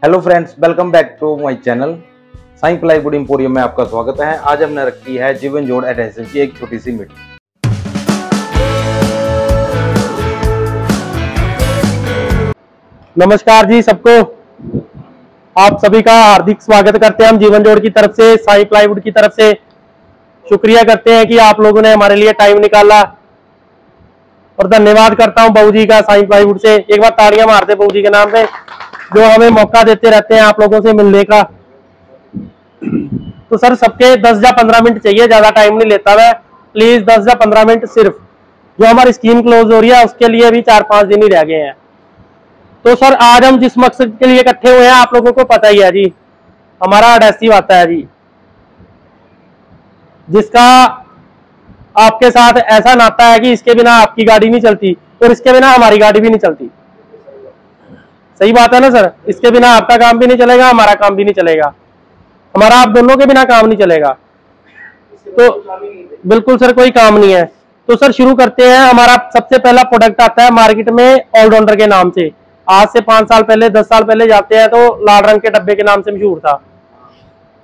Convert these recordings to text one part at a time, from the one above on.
Hello friends, welcome back to my channel Sai plywood emporium में आपका स्वागत है। आज हमने रखी है जीवन जोड़ एडहेसिव की एक छोटी सी मीट। नमस्कार जी सबको, आप सभी का हार्दिक स्वागत करते हैं हम जीवन जोड़ की तरफ से, साईं प्लाईवुड की तरफ से। शुक्रिया करते हैं कि आप लोगों ने हमारे लिए टाइम निकाला और धन्यवाद करता हूं बाबू जी का साईं प्लाईवुड से। एक बार ताड़ियां मारते बाबू जी के नाम पे, जो हमें मौका देते रहते हैं आप लोगों से मिलने का। तो सर सबके 10 या 15 मिनट चाहिए, ज्यादा टाइम नहीं लेता मैं, प्लीज 10 या 15 मिनट सिर्फ। जो हमारी स्कीम क्लोज हो रही है उसके लिए भी 4-5 दिन ही रह गए हैं। तो सर आज हम जिस मकसद के लिए इकट्ठे हुए हैं आप लोगों को पता ही है जी, हमारा एडहेसिव आता है जी, जिसका आपके साथ ऐसा नाता है कि इसके बिना आपकी गाड़ी नहीं चलती और इसके बिना हमारी गाड़ी भी नहीं चलती। सही बात है ना सर? इसके बिना आपका काम भी नहीं चलेगा, हमारा काम भी नहीं चलेगा, हमारा आप दोनों के बिना काम नहीं चलेगा। तो बिल्कुल सर, कोई काम नहीं है। तो सर शुरू करते हैं। हमारा सबसे पहला प्रोडक्ट आता है मार्केट में ऑलराउंडर के नाम से। आज से 5 साल पहले 10 साल पहले जाते हैं तो लाल रंग के डब्बे के नाम से मशहूर था।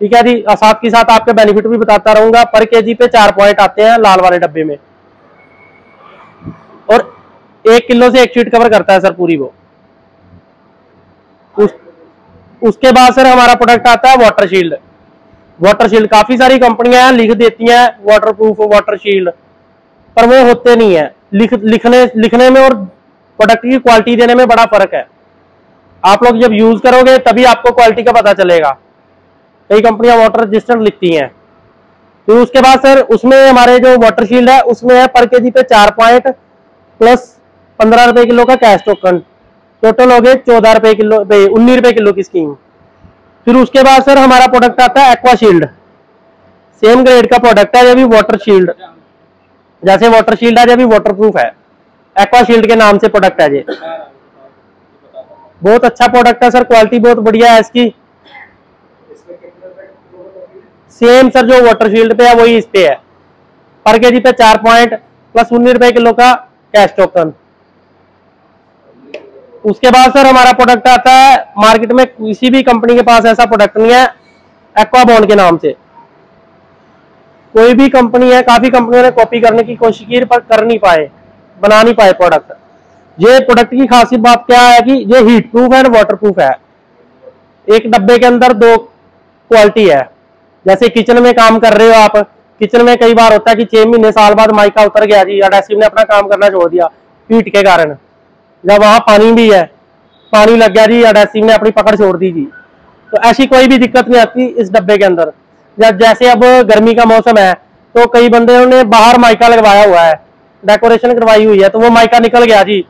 ठीक है जी, साथ के साथ आपके बेनिफिट भी बताता रहूंगा। पर केजी पे 4 पॉइंट आते हैं लाल वाले डब्बे में, और 1 किलो से 1 शीट कवर करता है सर पूरी वो। उसके बाद सर हमारा प्रोडक्ट आता है वाटर शील्ड। वाटर शील्ड काफी सारी कंपनियां लिख देती हैं वाटर प्रूफ वाटर शील्ड, पर वो होते नहीं है। लिखने में और प्रोडक्ट की क्वालिटी देने में बड़ा फर्क है। आप लोग जब यूज करोगे तभी आपको क्वालिटी का पता चलेगा। कई कंपनियां वाटर रजिस्टर्ड लिखती हैं। तो उसके बाद सर उसमें हमारे जो वाटर शील्ड है उसमें है पर केजी पे 4 पॉइंट प्लस 15 रुपए किलो का कैश टोकन। टोटल हो गए 14 रुपए किलो, 19 रुपए किलो की स्कीम। फिर उसके बाद सर हमारा प्रोडक्ट आता है एक्वा शील्ड। सेम ग्रेड का प्रोडक्ट है, ये भी वाटर शील्ड, जैसे वाटर शील्ड है ये भी वाटर प्रूफ है। एक्वा शील्ड के नाम से प्रोडक्ट है ये। बहुत अच्छा प्रोडक्ट है सर, क्वालिटी बहुत बढ़िया है इसकी। सेम सर जो वाटर शील्ड पे है वही इस पे है। पर केजी पे 4 पॉइंट प्लस 19 रुपए किलो का कैश टोकन। उसके बाद सर हमारा प्रोडक्ट आता है, मार्केट में किसी भी कंपनी के पास ऐसा प्रोडक्ट नहीं है, एक्वा बॉन्ड के नाम से। कोई भी कंपनी है, काफी कंपनियों ने कॉपी करने की कोशिश की पर कर नहीं पाए, बना नहीं पाए प्रोडक्ट। ये प्रोडक्ट की खासियत बात क्या है कि ये हीट प्रूफ है और वाटर प्रूफ है। एक डब्बे के अंदर 2 क्वालिटी है। जैसे किचन में काम कर रहे हो आप, किचन में कई बार होता है कि 6 महीने साल बाद माइका उतर गया जी, एडहेसिव ने अपना काम करना छोड़ दिया हीट के कारण। जब वहां पानी भी है, पानी लग गया जी, एडहेसिव ने अपनी पकड़ छोड़ दी जी। तो ऐसी कोई भी दिक्कत नहीं आती इस डब्बे के अंदर। जैसे अब गर्मी का मौसम है तो कई बंदे ने बाहर माइका लगवाया हुआ है, डेकोरेशन करवाई हुई है, तो वो माइका निकल गया जी,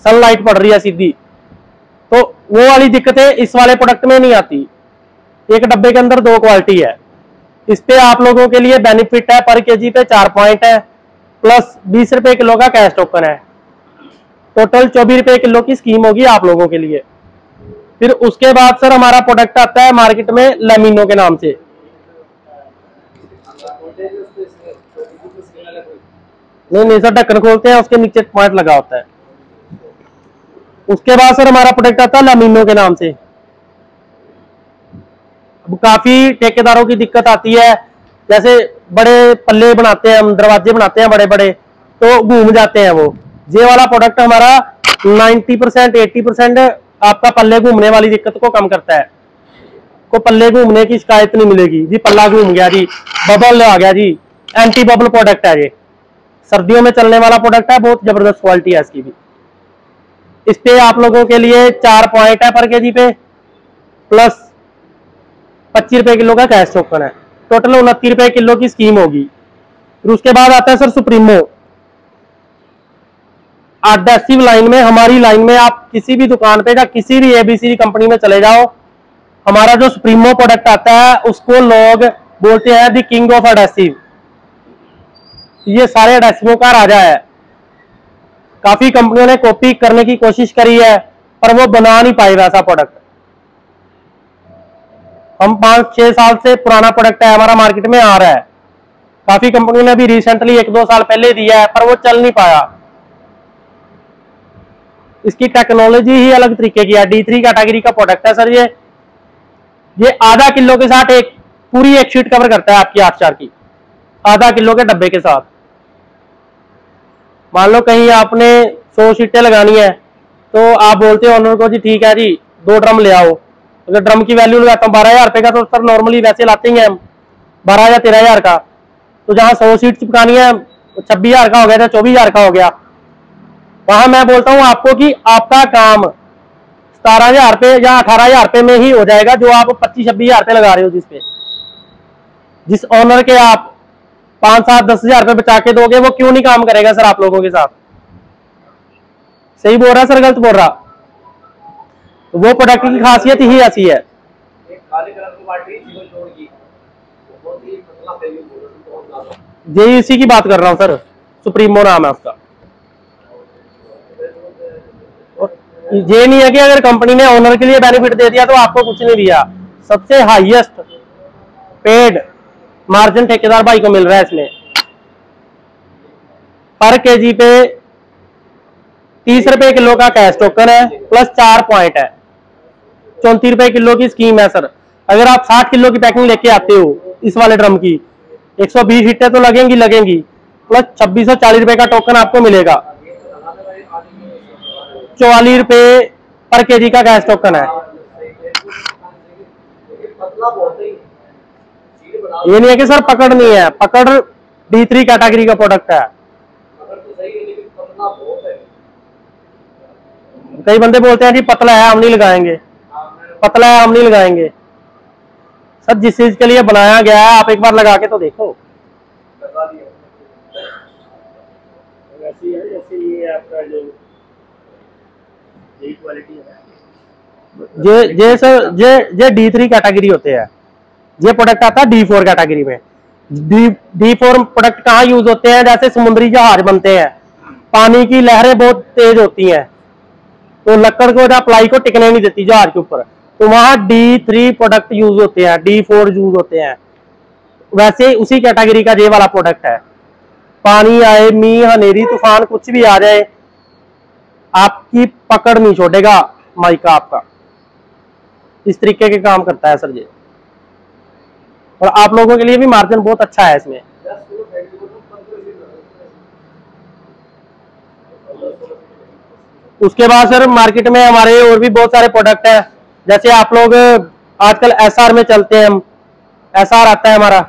सनलाइट पड़ रही है सीधी, तो वो वाली दिक्कतें इस वाले प्रोडक्ट में नहीं आती। एक डब्बे के अंदर 2 क्वालिटी है। इस पे आप लोगों के लिए बेनिफिट है, पर केजी पे 4 पॉइंट है प्लस 20 रुपए किलो का कैश टोकन है। टोटल 24 रुपए किलो की स्कीम होगी आप लोगों के लिए। फिर उसके बाद सर हमारा प्रोडक्ट आता है मार्केट में लेमिनो के नाम से। नहीं सर, ढक्कन खोलते हैं उसके नीचे पॉइंट लगा होता है। उसके बाद सर हमारा प्रोडक्ट आता है लेमिनो के नाम से। अब काफी ठेकेदारों की दिक्कत आती है, जैसे बड़े पल्ले बनाते हैं हम, दरवाजे बनाते हैं बड़े बड़े, तो घूम जाते हैं वो। ये वाला प्रोडक्ट हमारा 90% 80% आपका पल्ले घूमने वाली दिक्कत को कम करता है। को पल्ले घूमने की शिकायत नहीं मिलेगी जी, पल्ला घूम गया जी, बबल आ गया जी, एंटी बबल प्रोडक्ट है ये। सर्दियों में चलने वाला प्रोडक्ट है, बहुत जबरदस्त क्वालिटी है इसकी भी। इस पे आप लोगों के लिए 4 पॉइंट है पर केजी पे प्लस 25 रुपए किलो का कैश टोकन है। टोटल 29 रुपए किलो की स्कीम होगी। फिर उसके बाद आता है सर सुप्रीमो। एडहेसिव लाइन में, हमारी लाइन में आप किसी भी दुकान पे या किसी भी एबीसी कंपनी में चले जाओ, हमारा जो सुप्रीमो प्रोडक्ट आता है उसको लोग बोलते हैं द किंग ऑफ एडहेसिव। ये सारे एडहेसिवों का राजा है। काफी कंपनियों ने कॉपी करने की कोशिश करी है पर वो बना नहीं पाई वैसा प्रोडक्ट। हम 5-6 साल से पुराना प्रोडक्ट है हमारा, मार्केट में आ रहा है। काफी कंपनियों ने भी रिसेंटली 1-2 साल पहले दिया है पर वो चल नहीं पाया। इसकी टेक्नोलॉजी ही अलग तरीके की है। D3 कैटेगरी का प्रोडक्ट है सर। ये आधा किलो के साथ एक पूरी एक शीट कवर करता है आपकी 8x4 की, आधा किलो के डब्बे के साथ। मान लो कहीं आपने 100 शीटें लगानी है तो आप बोलते हो ऑनर को जी ठीक है जी 2 ड्रम ले आओ। अगर ड्रम की वैल्यू लगाता हूँ 12,000 रुपए का, तो सर नॉर्मली वैसे लाते ही हैं हम 12 या 13,000 का। तो जहां 100 शीट चिपकानी है 26,000 का हो गया या 24,000 का हो गया। वहां मैं बोलता हूं आपको कि आपका काम 17,000 रुपए या 18,000 रुपए में ही हो जाएगा, जो आप 25-26,000 रुपए लगा रहे हो। जिस ऑनर के आप 5-7-10,000 रुपए बचा के दोगे, वो क्यों नहीं काम करेगा सर आप लोगों के साथ? सही बोल रहा सर, गलत बोल रहा? वो प्रोडक्ट की खासियत ही ऐसी है। JEC की बात कर रहा हूं सर, सुप्रीमो नाम है उसका। ये नहीं है कि अगर कंपनी ने ओनर के लिए बेनिफिट दे दिया तो आपको कुछ नहीं दिया। सबसे हाईएस्ट पेड मार्जिन ठेकेदार भाई को मिल रहा है इसमें। पर केजी पे 30 रुपए किलो का कैश टोकन है, प्लस 4 पॉइंट है। 34 रुपए किलो की स्कीम है सर। अगर आप 60 किलो की पैकिंग लेके आते हो इस वाले ड्रम की, 120 शीटें तो लगेंगी, प्लस 2640 रुपए का टोकन आपको मिलेगा। 44 रुपए पर केजी का कैश टोकन है। ये नहीं है कि सर पकड़ नहीं है, पकड़ D3 कैटेगरी का प्रोडक्ट है। कई बंदे बोलते हैं जी पतला है हम नहीं लगाएंगे, पतला है हम नहीं लगाएंगे। सर जिस चीज के लिए बनाया गया है आप एक बार लगा के तो देखो। वैसी है जैसे ये आपका जो क्वालिटी है। जे सर जे D3 कैटेगरी होते हैं। ये प्रोडक्ट आता है D4 कैटेगरी में। D4 प्रोडक्ट कहाँ यूज होते हैं? जैसे समुद्री जहाज बनते हैं, पानी की लहरें बहुत तेज होती हैं, तो लकड़ को या प्लाई को टिकने नहीं देती जहाज के ऊपर, तो वहां D3 प्रोडक्ट यूज होते हैं, D4 यूज होते हैं। वैसे उसी कैटेगरी का ये वाला प्रोडक्ट है। पानी आए, मींह, हनेरी, तूफान कुछ भी आ जाए, आपकी पकड़ नहीं छोड़ेगा माइका आपका। इस तरीके के काम करता है सर ये। और आप लोगों के लिए भी मार्जिन बहुत अच्छा है इसमें। उसके बाद सर मार्केट में हमारे और भी बहुत सारे प्रोडक्ट हैं। जैसे आप लोग आजकल SR में चलते हैं, हम SR आता है हमारा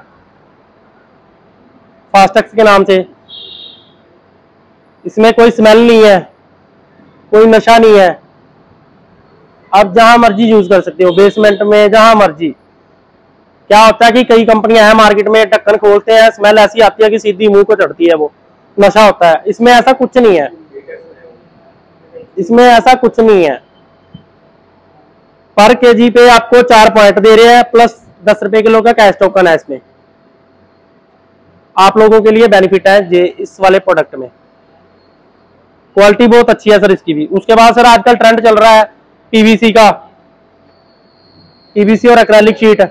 फास्टेक्स के नाम से। इसमें कोई स्मेल नहीं है, कोई नशा नहीं है, आप जहां मर्जी यूज कर सकते हो, बेसमेंट में जहां मर्जी। क्या होता है कि कई कंपनियां हैं मार्केट में, ढक्कन खोलते हैं, स्मेल ऐसी आती है कि सीधी मुंह को चढ़ती है, वो नशा होता है। इसमें ऐसा कुछ नहीं है, इसमें ऐसा कुछ नहीं है। पर केजी पे आपको 4 पॉइंट दे रहे हैं, प्लस 10 रुपए किलो का कैश टोकन है इसमें। आप लोगों के लिए बेनिफिट है जे इस वाले प्रोडक्ट में। क्वालिटी बहुत अच्छी है सर इसकी भी। उसके बाद सर आजकल ट्रेंड चल रहा है PVC का, PVC और एक्रेलिक शीट।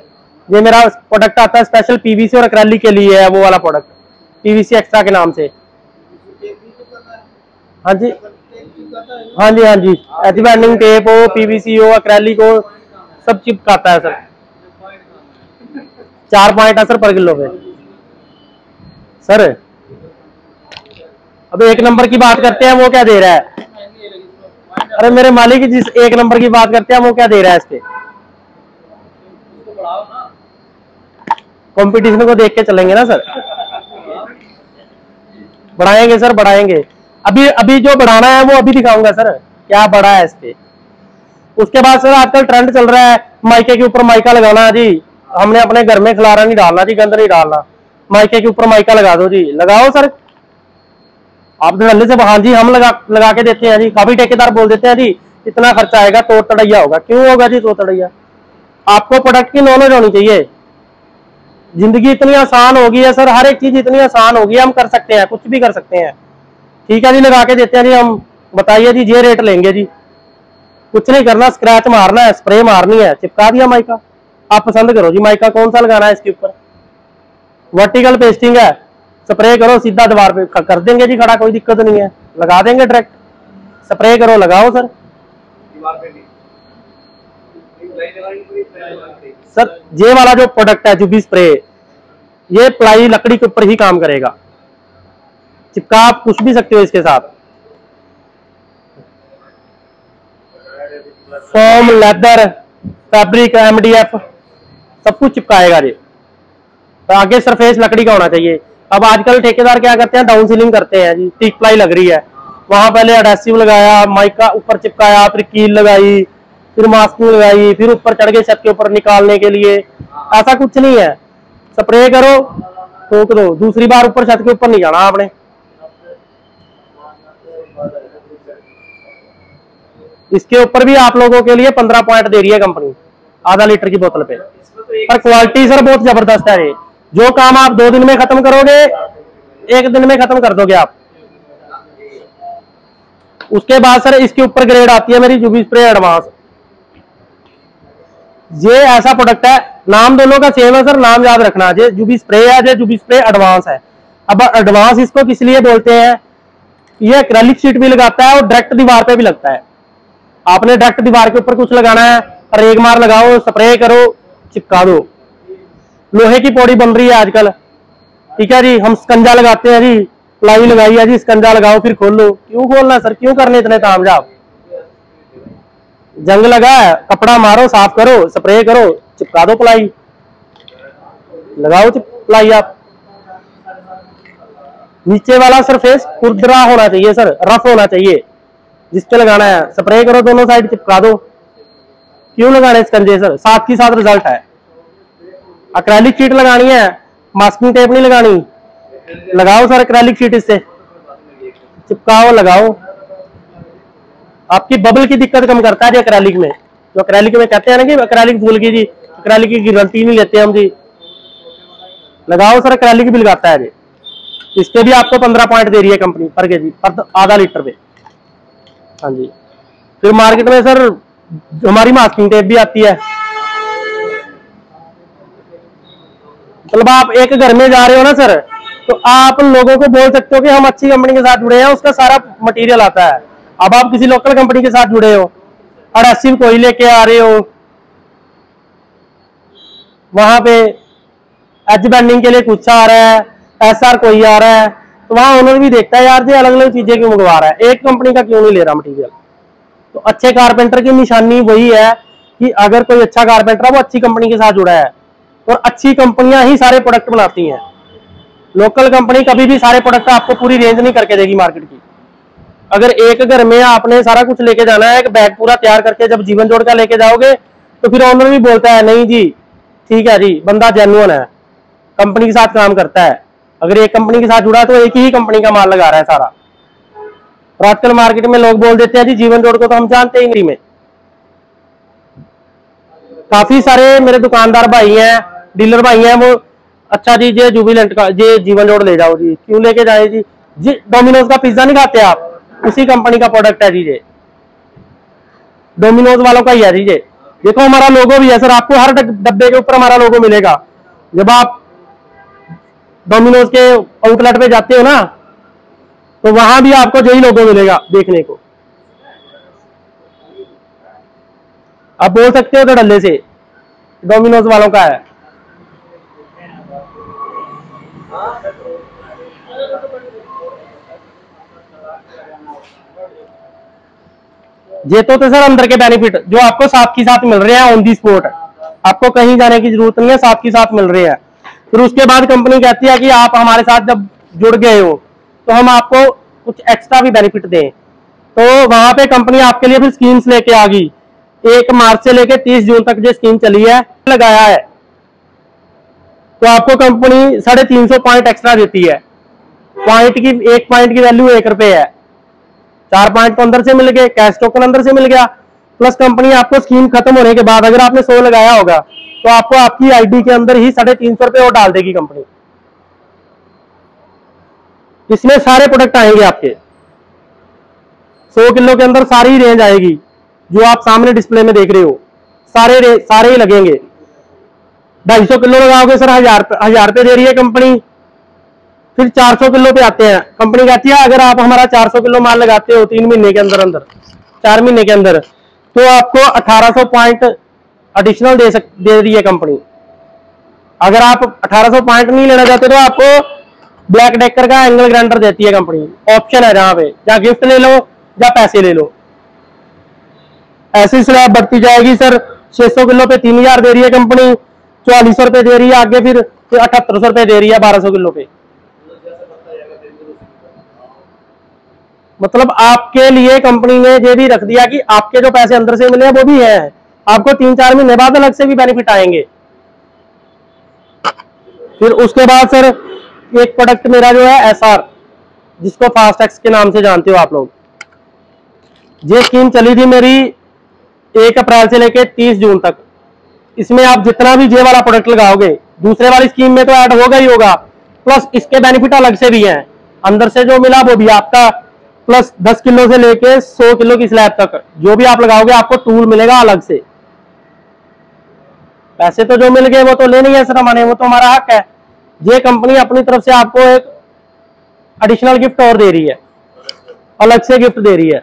ये मेरा प्रोडक्ट आता है स्पेशल PVC और एक्रेलिक के लिए है, वो वाला प्रोडक्ट PVC एक्स्ट्रा के नाम से। हाँ जी, हाँ जी, हाँ जी, एच बैंडिंग टेप हो, PVC हो, एक्रेलिक हो, सब चिपकाता है सर। 4 पॉइंट है सर पर किलो पे। सर अब 1 नंबर की बात करते हैं, वो क्या दे रहा है? अरे मेरे मालिक, जिस 1 नंबर की बात करते हैं वो क्या दे रहा है इसके? कंपटीशन को देख के चलेंगे ना सर, बढ़ाएंगे सर, बढ़ाएंगे। अभी जो बढ़ाना है वो अभी दिखाऊंगा सर, क्या बढ़ा है इस पे। उसके बाद सर आजकल ट्रेंड चल रहा है माइके के ऊपर माइका लगाना जी। हमने अपने घर में खलारा नहीं डालना जी, गंद नहीं डालना, माइके के ऊपर माइका लगा दो जी। लगाओ सर, आप धड़ल्ले से, हाँ जी हम लगा के देते हैं जी। काफी ठेकेदार बोल देते हैं जी इतना खर्चा आएगा, तोड़ तड़ैया होगा। क्यों होगा जी तोड़ तड़ैया? आपको प्रोडक्ट की नॉलेज होनी चाहिए। जिंदगी इतनी आसान हो गई है सर, हर एक चीज इतनी आसान हो गई है, हम कर सकते हैं, कुछ भी कर सकते हैं। ठीक है जी, लगा के देते हैं जी हम, बताइए जी ये रेट लेंगे जी। कुछ नहीं करना, स्क्रैच मारना है, स्प्रे मारनी है, चिपका दिया माइका। आप पसंद करो जी माइका कौन सा लगाना है इसके ऊपर। वर्टिकल पेस्टिंग है, स्प्रे करो सीधा दीवार पे कर देंगे जी खड़ा, कोई दिक्कत नहीं है, लगा देंगे डायरेक्ट। स्प्रे करो, लगाओ सर। सर ये वाला जो प्रोडक्ट है जुबी स्प्रे, ये प्लाई लकड़ी के ऊपर ही काम करेगा, चिपका आप कुछ भी सकते हो इसके साथ। फोम, लेदर, फैब्रिक, एमडीएफ सब कुछ चिपकाएगा ये। तो आगे सरफेस लकड़ी का होना चाहिए। अब आजकल ठेकेदार क्या करते हैं, डाउन सीलिंग करते हैं जी, टीक प्लाई लग रही है, वहां पहले एडेसिव लगाया, माइका ऊपर चिपकाया, फिर कील लगाई, फिर मास्किंग लगाई, फिर ऊपर चढ़ गए छत के ऊपर निकालने के लिए। ऐसा कुछ नहीं है, स्प्रे करो, ठोक दो, दूसरी बार ऊपर छत के ऊपर नहीं जाना आपने। इसके ऊपर भी आप लोगों के लिए 15 पॉइंट दे रही है कंपनी आधा लीटर की बोतल पे। पर क्वालिटी सर बहुत जबरदस्त है। जो काम आप 2 दिन में खत्म करोगे, 1 दिन में खत्म कर दोगे आप। उसके बाद सर इसके ऊपर ग्रेड आती है मेरी जुबी स्प्रे एडवांस। ये ऐसा प्रोडक्ट है, नाम दोनों का सेम है सर, नाम याद रखना। ये जुबी स्प्रे है, ये जुबी स्प्रे एडवांस है। अब एडवांस इसको किस लिए बोलते हैं, ये एक्रेलिक शीट भी लगाता है और डायरेक्ट दीवार पे भी लगता है। आपने डायरेक्ट दीवार के ऊपर कुछ लगाना है, रेग मार लगाओ, स्प्रे करो, चिपका दो। लोहे की पौड़ी बन रही है आजकल, ठीक है जी, हम स्कंजा लगाते हैं जी, प्लाई लगाई है जी, स्कंजा लगाओ फिर खोल लो। क्यों खोलना सर, क्यों करने इतने तामझाम? जंग लगा है, कपड़ा मारो, साफ करो, स्प्रे करो, चिपका दो प्लाई, लगाओ प्लाई आप। नीचे वाला सरफेस खुरदरा होना चाहिए सर, रफ होना चाहिए जिसपे लगाना है। स्प्रे करो, दोनों साइड चिपका दो। क्यों लगाने स्कंजे सर, साथ की साथ रिजल्ट है। एक्रेलिक शीट लगानी है, मास्किंग टेप नहीं लगानी, लगाओ सर एक्रेलिक शीट, इससे चिपकाओ, लगाओ। आपकी बबल की दिक्कत कम करता है जी एक्रेलिक में। जो एक्रेलिक में कहते हैं ना कि एक्रेलिक धूल की जी, एक्रेलिक की गारंटी नहीं लेते हम जी, लगाओ सर एक्रेलिक भी लगाता है जी। इसके भी आपको 15 पॉइंट दे रही है कंपनी पर केजी, पर आधा लीटर पे। हाँ जी। फिर मार्केट में सर हमारी मास्किंग टेप भी आती है। मतलब आप एक घर में जा रहे हो ना सर, तो आप लोगों को बोल सकते हो कि हम अच्छी कंपनी के साथ जुड़े हैं, उसका सारा मटेरियल आता है। अब आप किसी लोकल कंपनी के साथ जुड़े हो, एडेसिव कोई लेके आ रहे हो, वहां पे एज बैंडिंग के लिए कुछ आ रहा है, एसआर कोई आ रहा है, तो वहां ओनर भी देखता है यार ये अलग अलग चीजें क्यों मंगवा रहा है, एक कंपनी का क्यों नहीं ले रहा मटेरियल। तो अच्छे कारपेंटर की निशानी वही है कि अगर कोई अच्छा कारपेंटर है वो अच्छी कंपनी के साथ जुड़ा है, और अच्छी कंपनियां ही सारे प्रोडक्ट बनाती हैं। लोकल कंपनी कभी भी सारे प्रोडक्ट आपको पूरी रेंज नहीं करके देगी मार्केट की। अगर एक घर में आपने सारा कुछ लेके जाना है, एक बैग पूरा तैयार करके जब जीवन जोड़ का लेके जाओगे, तो फिर ओनर भी बोलता है नहीं जी ठीक है जी, बंदा जेन्युइन है, कंपनी के साथ काम करता है। अगर एक कंपनी के साथ जुड़ा है तो एक ही कंपनी का माल लगा रहा है सारा। और आजकल मार्केट में लोग बोल देते हैं जी जीवन जोड़ को तो हम जानते ही नहीं में। काफी सारे मेरे दुकानदार भाई हैं, डीलर भाई हैं, वो अच्छा जी ये जुबिलेंट का ये जीवन जोड़ ले जाओ जी, क्यों लेके जाए जी, डोमिनोज का पिज्जा नहीं खाते आप, उसी कंपनी का प्रोडक्ट है जी, ये डोमिनोज वालों का ही है जी। ये देखो हमारा लोगो भी है सर, आपको हर डब्बे के ऊपर हमारा लोगो मिलेगा। जब आप डोमिनोज के आउटलेट पे जाते हो ना, तो वहां भी आपको यही लोगो मिलेगा देखने को। आप बोल सकते हो तो डल्ले से डोमिनोज वालों का है। ये तो सर अंदर के बेनिफिट जो आपको साथ की साथ मिल रहे हैं ऑन दी स्पॉट, आपको कहीं जाने की जरूरत नहीं है, साथ की साथ मिल रहे हैं। फिर उसके बाद कंपनी कहती है कि आप हमारे साथ जब जुड़ गए हो तो हम आपको कुछ एक्स्ट्रा भी बेनिफिट दें। तो वहां पे कंपनी आपके लिए फिर स्कीम्स लेके आ गई। 1 मार्च से लेके 30 जून तक जो स्कीम चली है लगाया है, तो आपको कंपनी 350 पॉइंट एक्स्ट्रा देती है। पॉइंट की 1 पॉइंट की वैल्यू 1 रुपए है, 4 पॉइंट तो अंदर से मिल गए, कैश टोकन अंदर से मिल गया, प्लस कंपनी आपको स्कीम खत्म होने के बाद अगर आपने 100 लगाया होगा तो आपको आपकी आईडी के अंदर ही 350 रुपए और डाल देगी कंपनी। इसमें सारे प्रोडक्ट आएंगे आपके 100 किलो के अंदर, सारी रेंज आएगी जो आप सामने डिस्प्ले में देख रहे हो, सारे ही लगेंगे। 250 किलो लगाओगे सर 1000 रुपए दे रही है कंपनी, फिर 400 किलो पे आते हैं। कंपनी कहती है अगर आप हमारा 400 किलो माल लगाते हो 3 महीने के अंदर 4 महीने के अंदर, तो आपको 1800 पॉइंट एडिशनल दे रही है कंपनी। अगर आप 1800 पॉइंट नहीं लेना चाहते तो आपको ब्लैक डेकर का एंगल ग्राइंडर देती है कंपनी। ऑप्शन है जहां पे, या गिफ्ट ले लो या पैसे ले लो। ऐसी स्लैब बढ़ती जाएगी सर। 600 किलो पे 3000 दे रही है कंपनी, 4400 रुपए दे रही है आगे, फिर 7800 रुपए दे रही है 1200 किलो पे। मतलब आपके लिए कंपनी ने ये भी रख दिया कि आपके जो पैसे अंदर से मिले वो भी है, आपको 3-4 महीने बाद अलग से भी बेनिफिट आएंगे। फिर उसके बाद सर एक प्रोडक्ट मेरा जो है SR, जिसको फास्टैक्स के नाम से जानते हो आप लोग। ये स्कीम चली थी मेरी 1 अप्रैल से लेके 30 जून तक। इसमें आप जितना भी ये वाला प्रोडक्ट लगाओगे दूसरे वाली स्कीम में तो ऐड होगा ही होगा, प्लस इसके बेनिफिट अलग से भी हैं। अंदर से जो मिला वो भी आपका, प्लस 10 किलो से लेके 100 किलो की स्लैब तक जो भी आप लगाओगे आपको टूल मिलेगा अलग से। पैसे तो जो मिल गए वो तो लेने ही है सर हमारे, वो तो हमारा हक है। ये कंपनी अपनी तरफ से आपको एक एडिशनल गिफ्ट और दे रही है, अलग से गिफ्ट दे रही है।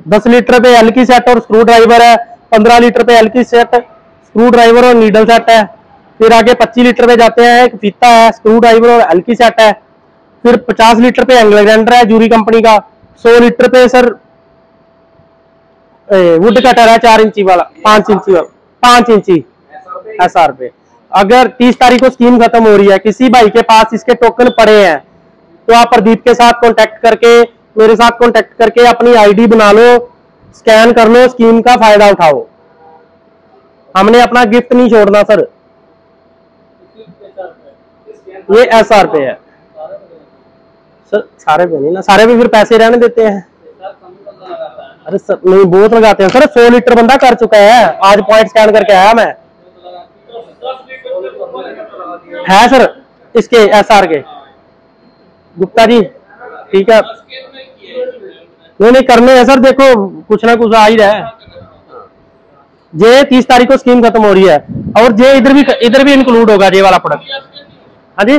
10 लीटर पे एल की सेट और स्क्रू ड्राइवर है, 15 लीटर पे एल की सेट, स्क्रू ड्राइवर और नीडल सेट है। फिर आगे 25 लीटर पे जाते हैं, एक फीता है, स्क्रू ड्राइवर और एल की सेट है। फिर 50 लीटर पे एंगल ग्राइंडर है जूरी कंपनी का। 100 लीटर पे सर वुड कटर है 4 इंची वाला, 5 इंची वाला, 5 इंची SR पे। अगर 30 तारीख को स्कीम खत्म हो रही है, किसी भाई के पास इसके टोकन पड़े हैं, तो आप प्रदीप के साथ कांटेक्ट करके, मेरे साथ कांटेक्ट करके अपनी आईडी बना लो, स्कैन कर लो, स्कीम का फायदा उठाओ। हमने अपना गिफ्ट नहीं छोड़ना सर। ये SR पे है सर, सारे पे नहीं ना, सारे पे फिर पैसे रहने देते हैं। अरे सर नहीं, बहुत लगाते हैं सर। 100 लीटर बंदा कर चुका है, आज पॉइंट स्कैन करके आया मैं। है सर इसके SR के गुप्ता जी, ठीक है। नहीं करने हैं सर, देखो कुछ ना कुछ आ ही रहा है। ये 30 तारीख को स्कीम खत्म हो रही है, और ये इधर भी इंक्लूड होगा ये वाला प्रोडक्ट। हाँ जी,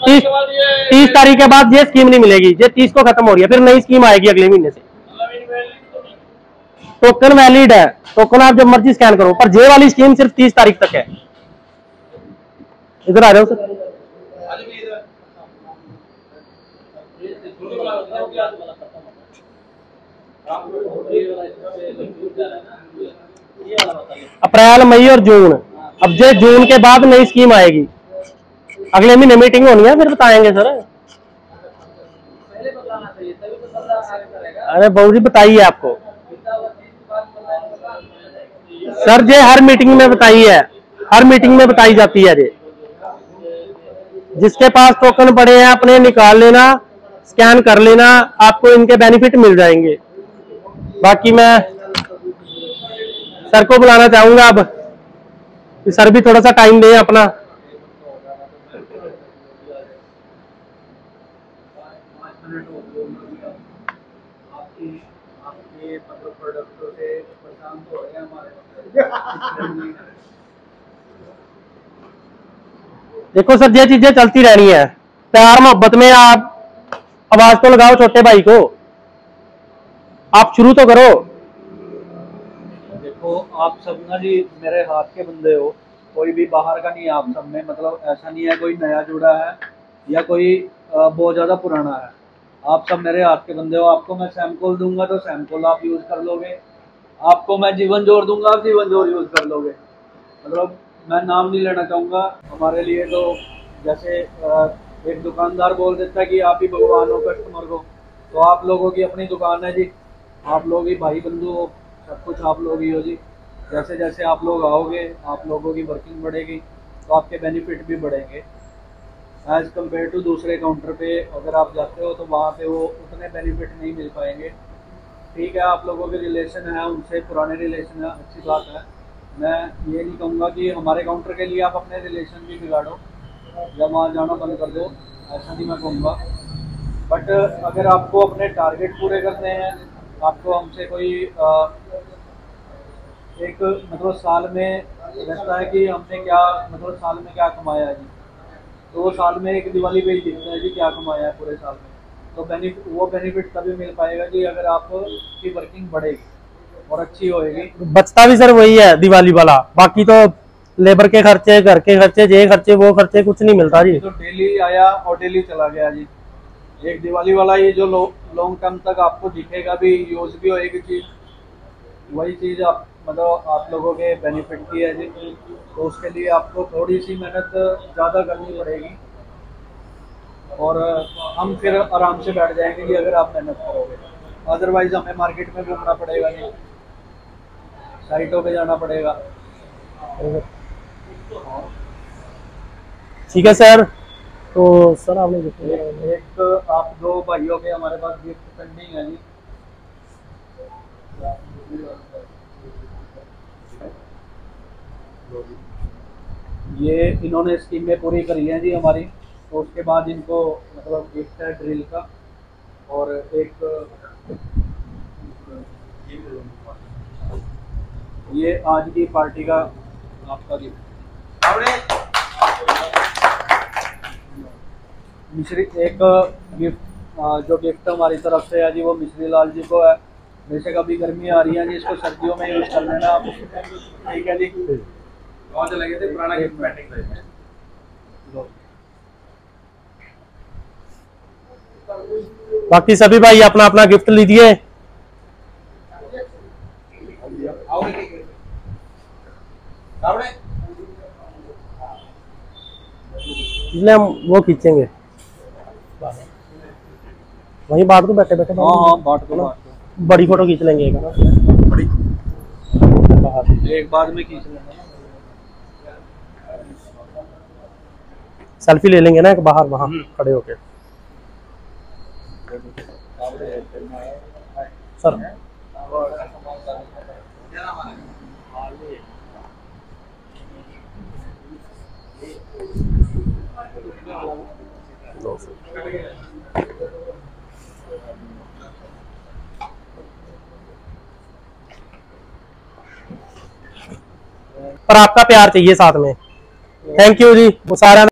30 तारीख के बाद ये स्कीम नहीं मिलेगी। ये 30 को खत्म हो रही है, फिर नई स्कीम आएगी अगले महीने से। टोकन वैलिड है, टोकन आप जब मर्जी स्कैन करो, पर ये वाली स्कीम सिर्फ 30 तारीख तक है। इधर आ जाओ सर। अप्रैल, मई और जून, अब ये जून के बाद नई स्कीम आएगी। अगले महीने मीटिंग होनी है, फिर बताएंगे सर। अरे बहू जी बताइए आपको सर, ये हर मीटिंग में बताई है, हर मीटिंग में बताई जाती है। ये जिसके पास टोकन पड़े हैं अपने निकाल लेना, स्कैन कर लेना, आपको इनके बेनिफिट मिल जाएंगे। बाकी मैं सर को बुलाना चाहूंगा अब, सर भी थोड़ा सा टाइम दें अपना। देखो सर, ये चीजें चलती रहनी है। प्यार मोहब्बत में आप आवाज तो लगाओ छोटे भाई को, आप शुरू तो करो। देखो आप सब ना जी मेरे हाथ के बंदे हो, कोई भी बाहर का नहीं है आप सब में। मतलब ऐसा नहीं है कोई नया जुड़ा है या कोई बहुत ज़्यादा पुराना है। आप सब मेरे हाथ के बंदे हो। आपको मैं सैमकोल दूंगा तो सैमकोल आप यूज़ कर लोगे, आपको मैं जीवन जोड़ दूंगा आप जीवन जोड़ यूज़ कर लोगे। मतलब मैं नाम नहीं लेना चाहूँगा। हमारे लिए तो जैसे एक दुकानदार बोल देता है कि आप ही भगवान हो कस्टमर को, तो आप लोगों की अपनी दुकान है जी, आप लोग ही भाई बंधु हो, सब कुछ आप लोग ही हो जी। जैसे जैसे आप लोग आओगे आप लोगों की वर्किंग बढ़ेगी तो आपके बेनिफिट भी बढ़ेंगे एज़ कम्पेयर टू दूसरे काउंटर पे। अगर आप जाते हो तो वहाँ पे वो उतने बेनिफिट नहीं मिल पाएंगे। ठीक है, आप लोगों के रिलेशन है उनसे, पुराने रिलेशन है, अच्छी बात है। मैं ये नहीं कहूँगा कि हमारे काउंटर के लिए आप अपने रिलेशन भी बिगाड़ो या वहाँ जाना बंद कर दो, ऐसा नहीं मैं कहूँगा। बट अगर आपको अपने टारगेट पूरे करने हैं, आपको हमसे कोई एक मतलब साल में रहता है कि हमने क्या मतलब साल में क्या कमाया है जी, तो साल में एक दिवाली पे ही दिखता है जी क्या कमाया है पूरे साल में। तो वो बेनिफिट तभी मिल पाएगा जी अगर आपकी वर्किंग बढ़ेगी और अच्छी होएगी। बचता भी सर वही है दिवाली वाला, बाकी तो लेबर के खर्चे, घर के खर्चे, ये खर्चे वो खर्चे, कुछ नहीं मिलता जी। तो डेली आया और डेली चला गया जी। एक दिवाली वाला ये जो लॉन्ग टर्म तक आपको दिखेगा भी, यूज भी होएगी चीज, वही चीज आप मतलब आप लोगों के बेनिफिट की है जी। तो उसके लिए आपको थोड़ी सी मेहनत ज़्यादा करनी पड़ेगी और हम फिर आराम से बैठ जाएंगे जी अगर आप मेहनत करोगे। अदरवाइज हमें मार्केट में घूमना पड़ेगा जी, साइटों पे जाना पड़ेगा। ठीक है सर। तो सर आपने एक आप दो भाइयों के हमारे पास गिफ्ट पेंडिंग है जी। ये इन्होंने स्कीमें पूरी करी हैं जी हमारी, तो उसके बाद इनको मतलब गिफ्ट है ड्रिल का और एक ये आज की पार्टी का आपका गिफ्ट। मिश्री एक गिफ्ट जो गिफ्ट हमारी तरफ से है जी वो मिश्री लाल जी को है। जैसे कभी गर्मी आ रही है जी, इसको सर्दियों में यूज कर लेना आप, ठीक है जी। बहुत लगे थे पुराना गिफ्ट पेंडिंग। बाकी सभी भाई अपना अपना गिफ्ट लीजिए, इसलिए हम वो खींचेंगे वहीं बांट दो बैठे बैठे। हाँ बांट दो। बड़ी फोटो खींच लेंगे एक बड़ी एक बाद में खींच लेंगे, सेल्फी ले लेंगे ना एक बाहर वहां खड़े होके। सर पर आपका प्यार चाहिए साथ में। थैंक यू जी। वो सारा